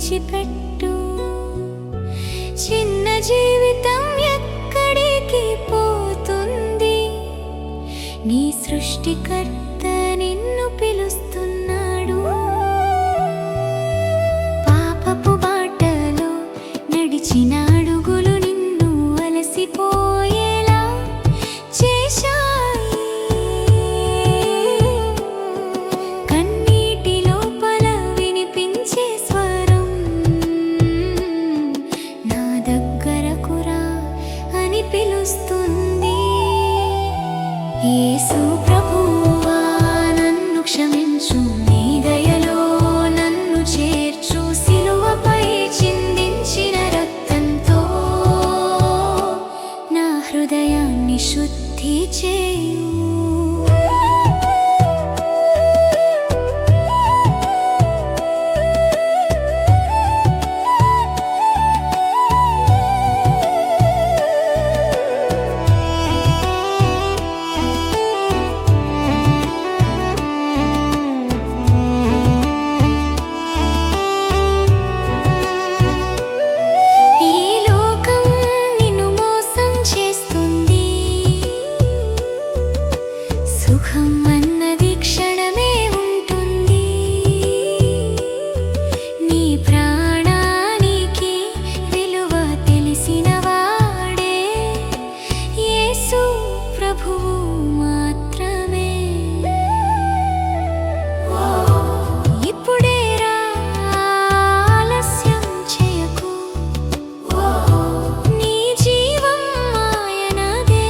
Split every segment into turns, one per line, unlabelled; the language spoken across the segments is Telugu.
విడిచిపెట్టు. చిన్న జీవితం ఎక్కడికి పోతుంది? నీ సృష్టికర్త నిన్ను పిలుస్తున్నాడు. పాపపు బాటలో నడిచిన అడుగులు నిన్ను అలసిపోయేలా చేశాయి. కన్నీటి లోపల వినిపించే స్వరం, నా దగ్గరకు రా అని పిలుస్తుంది. యేసు ప్రభువా, నన్ను క్షమించు, నీ దయలో నన్ను చేర్చు. సిలువపై చిందించిన రక్తంతో నా హృదయాన్ని శుద్ధి చేయు. సుఖం అన్నది క్షణమే ఉంటుంది. నీ ప్రాణానికి విలువ తెలిసిన వాడే యేసు ప్రభువు మాత్రమే. ఇప్పుడే రా, ఆలస్యం చేయకు. నీ జీవం ఆయనదే.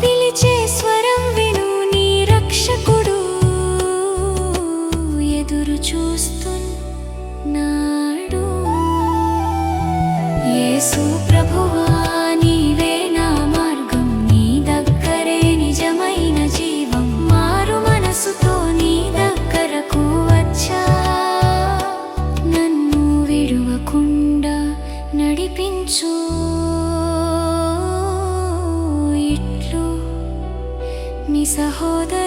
పిలిచే స్వరం విను, నీ రక్షకుడు ఎదురు చూస్తున్నాడు. యేసు ప్రభువా, నీవే నా మార్గం, నీ దగ్గరే నిజమైన జీవం. మారు మనసుతో నీ దగ్గరకు వచ్చా, నన్ను విడువకుండా నడిపించు. నీ సహోదరు